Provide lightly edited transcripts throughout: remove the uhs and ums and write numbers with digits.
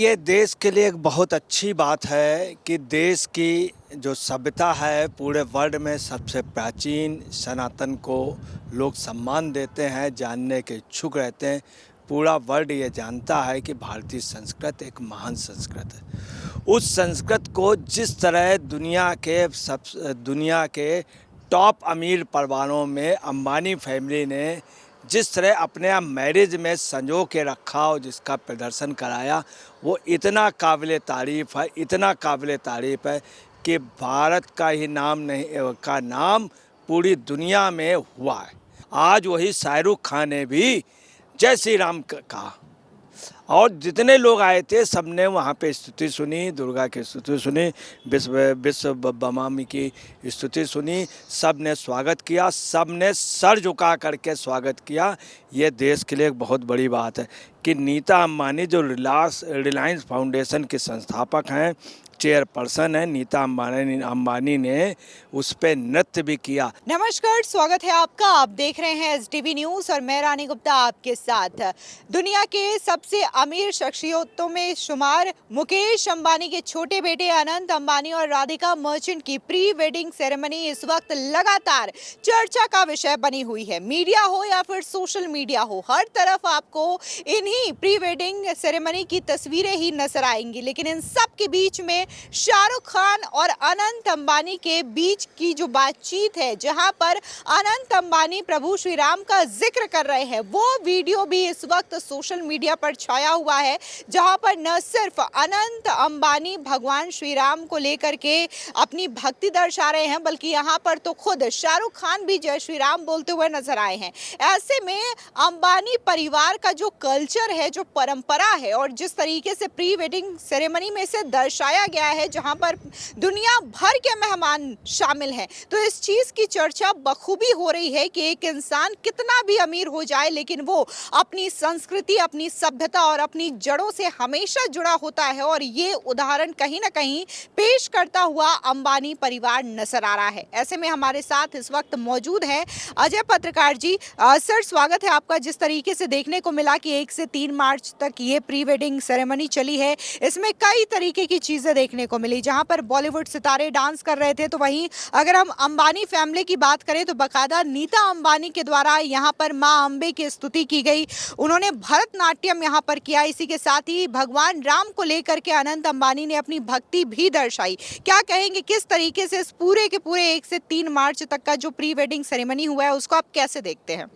ये देश के लिए एक बहुत अच्छी बात है कि देश की जो सभ्यता है पूरे वर्ल्ड में सबसे प्राचीन सनातन को लोग सम्मान देते हैं, जानने के इच्छुक रहते हैं। पूरा वर्ल्ड ये जानता है कि भारतीय संस्कृत एक महान संस्कृत है। उस संस्कृत को जिस तरह दुनिया के टॉप अमीर परिवारों में अंबानी फैमिली ने जिस तरह अपने आप मैरिज में संजो के रखा और जिसका प्रदर्शन कराया, वो इतना काबिल तारीफ़ है, इतना काबिल तारीफ़ है कि भारत का ही नाम नहीं का नाम पूरी दुनिया में हुआ है। आज वही शाहरुख खान ने भी जय श्री राम कहा और जितने लोग आए थे सबने वहाँ पे स्तुति सुनी, दुर्गा की स्तुति सुनी, विश्व बमामी की स्तुति सुनी, सब ने स्वागत किया, सब ने सर झुका करके स्वागत किया। ये देश के लिए एक बहुत बड़ी बात है कि नीता अंबानी जो रिलायंस फाउंडेशन के संस्थापक हैं, चेयरपर्सन है, नीता अंबानी ने उस पर नृत्य भी किया। नमस्कार, स्वागत है आपका। आप देख रहे हैं एसटीवी न्यूज और मैं रानी गुप्ता आपके साथ। दुनिया के सबसे अमीर शख्सियतों में शुमार मुकेश अंबानी के छोटे बेटे अनंत अंबानी और राधिका मर्चेंट की प्री वेडिंग सेरेमनी इस वक्त लगातार चर्चा का विषय बनी हुई है। मीडिया हो या फिर सोशल मीडिया हो, हर तरफ आपको इन्हीं प्री वेडिंग सेरेमनी की तस्वीरें ही नजर आएंगी। लेकिन इन सब के बीच में शाहरुख खान और अनंत अंबानी के बीच की जो बातचीत है, जहां पर अनंत अंबानी प्रभु श्री राम का जिक्र कर रहे हैं, वो वीडियो भी इस वक्त सोशल मीडिया पर छाया हुआ है। जहां पर न सिर्फ अनंत अंबानी भगवान श्री राम को लेकर के अपनी भक्ति दर्शा रहे हैं, बल्कि यहां पर तो खुद शाहरुख खान भी जय श्री राम बोलते हुए नजर आए हैं। ऐसे में अंबानी परिवार का जो कल्चर है, जो परंपरा है और जिस तरीके से प्री वेडिंग सेरेमनी में इसे दर्शाया गया है, जहां पर दुनिया भर के मेहमान शामिल हैं, तो इस चीज की चर्चा बखूबी हो रही है कि एक इंसान कितना भी अमीर हो जाए, लेकिन वो अपनी संस्कृति, अपनी सभ्यता और अपनी जड़ों से हमेशा जुड़ा होता है। और ये उदाहरण कहीं ना कहीं पेश करता हुआ अंबानी परिवार नजर आ रहा है। ऐसे में हमारे साथ इस वक्त मौजूद है अजय पत्रकार जी। सर, स्वागत है आपका। जिस तरीके से देखने को मिला कि 1 से 3 मार्च तक ये प्री वेडिंग सेरेमनी चली है, इसमें कई तरीके की चीजें देखने को मिली। जहां पर बॉलीवुड सितारे डांस कर रहे थे, तो वहीं अगर हम अंबानी फैमिली की बात करें तो बकायदा नीता अंबानी के द्वारा यहां पर मां अंबे की स्तुति की गई। उन्होंने भरतनाट्यम यहां पर किया। इसी के साथ ही भगवान राम को लेकर के अनंत अंबानी ने अपनी भक्ति भी दर्शाई। क्या कहेंगे, किस तरीके से इस पूरे के पूरे 1 से 3 मार्च तक का जो प्री वेडिंग सेरेमनी हुआ है, उसको आप कैसे देखते हैं?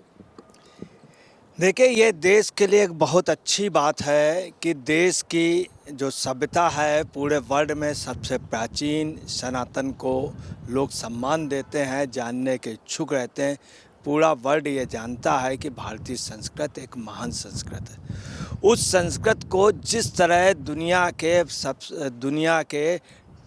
देखिए, ये देश के लिए एक बहुत अच्छी बात है कि देश की जो सभ्यता है पूरे वर्ल्ड में सबसे प्राचीन सनातन को लोग सम्मान देते हैं, जानने के इच्छुक रहते हैं। पूरा वर्ल्ड ये जानता है कि भारतीय संस्कृत एक महान संस्कृत है। उस संस्कृत को जिस तरह दुनिया के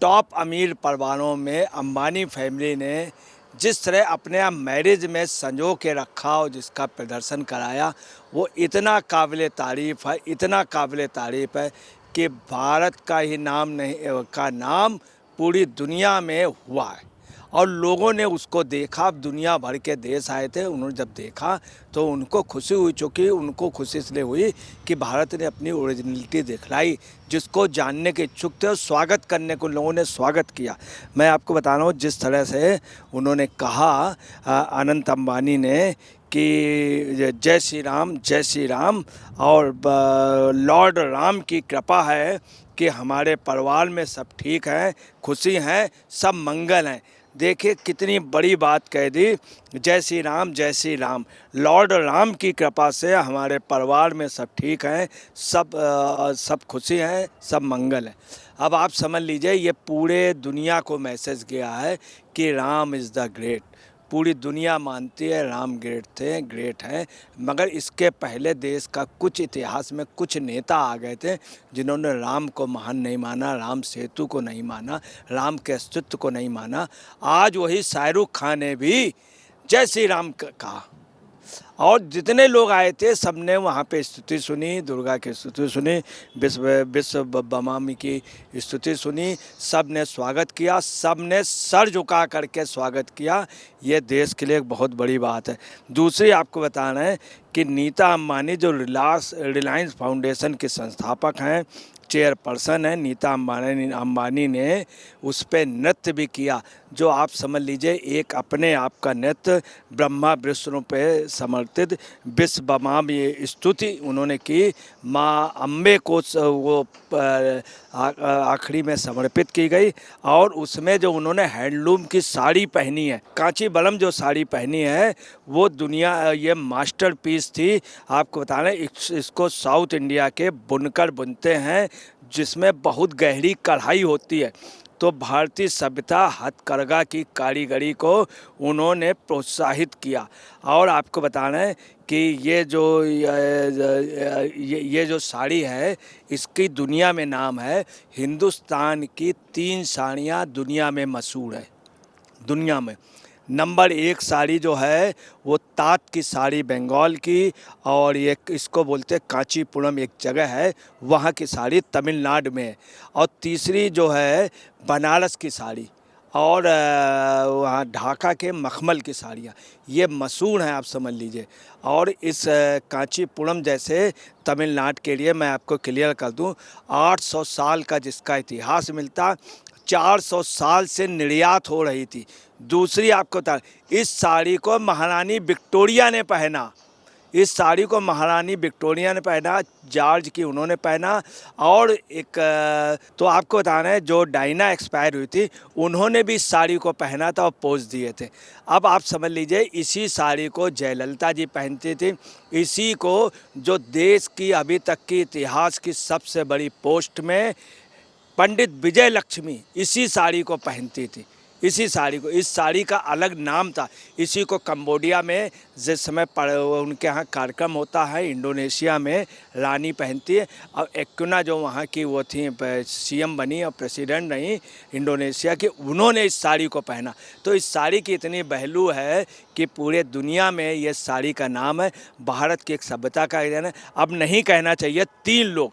टॉप अमीर परिवारों में अंबानी फैमिली ने जिस तरह अपने आप मैरिज में संजो के रखा और जिसका प्रदर्शन कराया, वो इतना काबिल तारीफ़ है, इतना काबिल तारीफ़ है कि भारत का ही नाम नहीं का नाम पूरी दुनिया में हुआ है। और लोगों ने उसको देखा, दुनिया भर के देश आए थे, उन्होंने जब देखा तो उनको खुशी हुई। चूँकि उनको खुशी इसलिए हुई कि भारत ने अपनी ओरिजिनलिटी दिखलाई, जिसको जानने के इच्छुक थे और स्वागत करने को लोगों ने स्वागत किया। मैं आपको बता रहा हूँ जिस तरह से उन्होंने कहा अनंत अंबानी ने कि जय श्री राम और लॉर्ड राम की कृपा है कि हमारे परिवार में सब ठीक हैं, खुशी हैं, सब मंगल हैं। देखिए कितनी बड़ी बात कह दी, जय श्री राम, लॉर्ड राम की कृपा से हमारे परिवार में सब ठीक हैं, सब खुशी हैं, सब मंगल हैं। अब आप समझ लीजिए, ये पूरे दुनिया को मैसेज गया है कि राम इज़ द ग्रेट। पूरी दुनिया मानती है राम ग्रेट हैं। मगर इसके पहले देश का कुछ इतिहास में कुछ नेता आ गए थे जिन्होंने राम को महान नहीं माना, राम सेतु को नहीं माना, राम के अस्तित्व को नहीं माना। आज वही शाहरुख खान ने भी जय श्री राम कहा और जितने लोग आए थे सबने वहाँ पे स्तुति सुनी, दुर्गा की स्तुति सुनी, विश्व बमामी की स्तुति सुनी, सब ने स्वागत किया, सब ने सर झुका करके स्वागत किया। ये देश के लिए एक बहुत बड़ी बात है। दूसरी आपको बताना है कि नीता अंबानी जो रिलायंस फाउंडेशन के संस्थापक हैं, चेयरपर्सन है नीता अंबानी ने उस पर नृत्य भी किया, जो आप समझ लीजिए एक अपने आप का नृत्य ब्रह्मा विष्णु पे समर्पित विश्वमाम ये स्तुति उन्होंने की, माँ अम्बे को वो आखिरी में समर्पित की गई। और उसमें जो उन्होंने हैंडलूम की साड़ी पहनी है, कांचीवरम जो साड़ी पहनी है, वो दुनिया ये मास्टरपीस थी। आपको बता रहे इसको साउथ इंडिया के बुनकर बुनते हैं, जिसमें बहुत गहरी कढ़ाई होती है। तो भारतीय सभ्यता हथकरघा की कारीगरी को उन्होंने प्रोत्साहित किया। और आपको बता रहे हैं कि ये जो साड़ी है, इसकी दुनिया में नाम है, हिंदुस्तान की 3 साड़ियाँ दुनिया में मशहूर है। दुनिया में नंबर 1 साड़ी जो है वो तात की साड़ी बंगाल की, और ये इसको बोलते हैं कांचीपुरम, एक जगह है वहाँ की साड़ी तमिलनाडु में है। और तीसरी जो है बनारस की साड़ी, और वहाँ ढाका के मखमल की साड़ियाँ ये मशहूर हैं, आप समझ लीजिए। और इस कांचीपुरम जैसे तमिलनाडु के लिए मैं आपको क्लियर कर दूं, 800 साल का जिसका इतिहास मिलता, 400 साल से निर्यात हो रही थी। दूसरी आपको बता, इस साड़ी को महारानी विक्टोरिया ने पहना, इस साड़ी को महारानी विक्टोरिया ने पहना, जॉर्ज की उन्होंने पहना। और एक तो आपको बताना है जो डायना एक्सपायर हुई थी, उन्होंने भी इस साड़ी को पहना था और पोज दिए थे। अब आप समझ लीजिए इसी साड़ी को जयललिता जी पहनती थी, इसी को जो देश की अभी तक की इतिहास की सबसे बड़ी पोस्ट में पंडित विजय लक्ष्मी इसी साड़ी को पहनती थी, इसी साड़ी को। इस साड़ी का अलग नाम था। इसी को कंबोडिया में जिस समय उनके यहाँ कार्यक्रम होता है, इंडोनेशिया में रानी पहनती है। और एक्युना जो वहाँ की वो थी सीएम बनी और प्रेसिडेंट रही इंडोनेशिया की, उन्होंने इस साड़ी को पहना। तो इस साड़ी की इतनी पहलू है कि पूरे दुनिया में ये साड़ी का नाम है। भारत की एक सभ्यता का है। अब नहीं कहना चाहिए 3 लोग,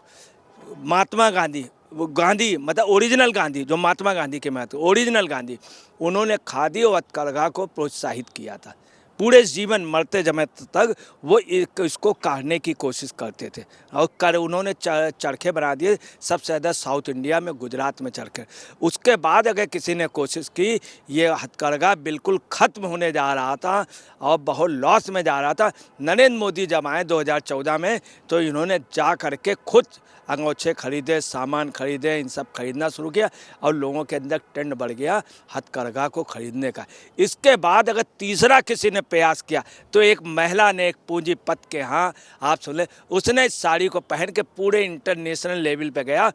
महात्मा गांधी, वो गांधी मतलब ओरिजिनल गांधी, जो महात्मा गांधी के महत्व, ओरिजिनल गांधी, उन्होंने खादी और हथकरघा को प्रोत्साहित किया था। पूरे जीवन मरते समय तक वो इसको काटने की कोशिश करते थे, और उन्होंने चरखे बना दिए सबसे ज़्यादा साउथ इंडिया में, गुजरात में चरखे। उसके बाद अगर किसी ने कोशिश की, ये हथकरघा बिल्कुल ख़त्म होने जा रहा था और बहुत लॉस में जा रहा था। नरेंद्र मोदी जब आए 2014 में, तो इन्होंने जा करके खुद अंगोछे खरीदे, सामान खरीदे, इन सब खरीदना शुरू किया, और लोगों के अंदर ट्रेंड बढ़ गया हथकरघा को खरीदने का। इसके बाद अगर तीसरा किसी ने प्रयास किया, तो एक महिला ने, एक पूंजीपति के यहाँ, आप सुन लें, उसने इस साड़ी को पहन के पूरे इंटरनेशनल लेवल पे गया।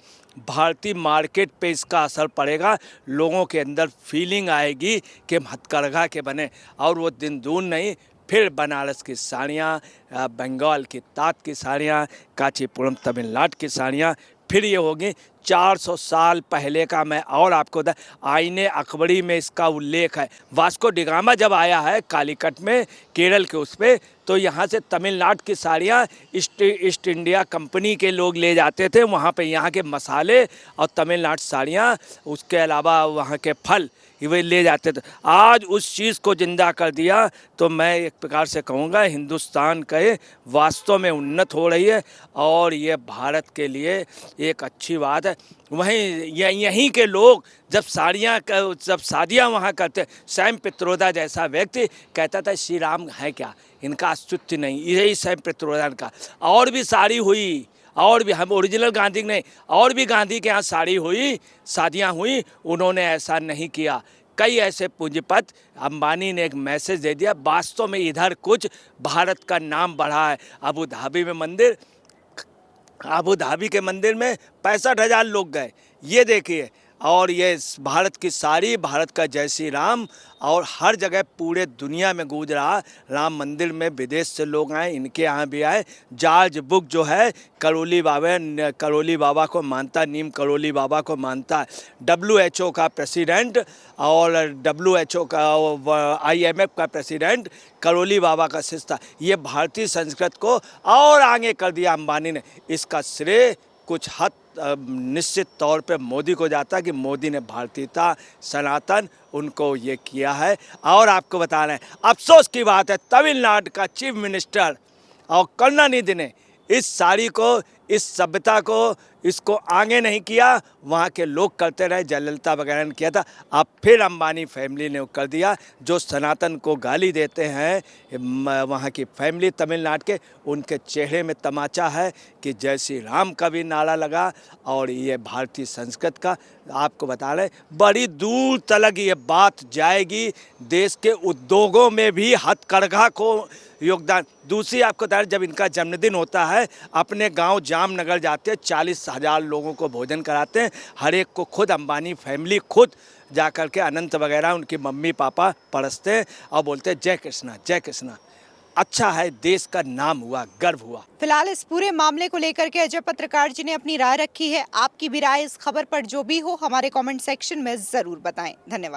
भारतीय मार्केट पे इसका असर पड़ेगा, लोगों के अंदर फीलिंग आएगी कि हम हथकरघा के बने। और वो दिन दूर नहीं, फिर बनारस की साड़ियाँ, बंगाल की तात की साड़ियाँ, कांचीपुरम तमिलनाडु की साड़ियाँ, फिर ये होगी 400 साल पहले का। मैं और आपको बता, आईने अकबरी में इसका उल्लेख है। वास्को डिगामा जब आया है कालीकट में, केरल के उस पर, तो यहाँ से तमिलनाडु की साड़ियाँ ईस्ट इंडिया कंपनी के लोग ले जाते थे वहाँ पे, यहाँ के मसाले और तमिलनाडु साड़ियाँ, उसके अलावा वहाँ के फल वे ले जाते थे। आज उस चीज़ को जिंदा कर दिया। तो मैं एक प्रकार से कहूँगा हिंदुस्तान के वास्तव में उन्नत हो रही है, और ये भारत के लिए एक अच्छी बात है। वहीं यहीं के लोग जब शादियाँ वहाँ करते, सैम पित्रोदा जैसा व्यक्ति कहता था श्री राम है क्या, इनका अस्तित्व नहीं, यही सैम पित्रोदा का। और भी साड़ी हुई, और भी, हम ओरिजिनल गांधी नहीं, और भी गांधी के यहाँ साड़ी हुई, शादियाँ हुई, उन्होंने ऐसा नहीं किया। कई ऐसे पूंजीपति, अंबानी ने एक मैसेज दे दिया, वास्तव में इधर कुछ भारत का नाम बढ़ा है। अबू धाबी में मंदिर, अबू धाबी के मंदिर में 65,000 लोग गए, ये देखिए। और ये भारत की साड़ी, भारत का जय श्री राम, और हर जगह पूरे दुनिया में गूंज रहा। राम मंदिर में विदेश से लोग आए, इनके यहाँ भी आए। जॉर्ज बुश जो है करोली बाबा को मानता, नीम करोली बाबा को मानता है। WHO का प्रेसिडेंट और WHO का IMF का प्रेसिडेंट करोली बाबा का शिष्य था। ये भारतीय संस्कृत को और आगे कर दिया अंबानी ने। इसका श्रेय कुछ हद निश्चित तौर पे मोदी को जाता है कि मोदी ने भारतीयता, सनातन, उनको ये किया है। और आपको बता रहे हैं, अफसोस की बात है, तमिलनाडु का चीफ मिनिस्टर और करुणानिधि ने इस साड़ी को, इस सभ्यता को, इसको आगे नहीं किया, वहाँ के लोग करते रहे, जयललिता वगैरह ने किया था, अब फिर अंबानी फैमिली ने वो कर दिया। जो सनातन को गाली देते हैं वहाँ की फैमिली तमिलनाडु के, उनके चेहरे में तमाचा है कि जय श्री राम का भी नारा लगा और ये भारतीय संस्कृत का। आपको बता रहे बड़ी दूर तक ये बात जाएगी, देश के उद्योगों में भी हथकरघा को योगदान। दूसरी आपको बता रहे जब इनका जन्मदिन होता है अपने गांव जामनगर जाते हैं, 40,000 लोगों को भोजन कराते हैं, हर एक को खुद अंबानी फैमिली खुद जा कर के अनंत वगैरह उनकी मम्मी पापा परसते हैं और बोलते हैं जय कृष्णा जय कृष्णा। अच्छा है, देश का नाम हुआ, गर्व हुआ। फिलहाल इस पूरे मामले को लेकर के अजय पत्रकार जी ने अपनी राय रखी है। आपकी भी राय इस खबर पर जो भी हो हमारे कमेंट सेक्शन में जरूर बताएं। धन्यवाद।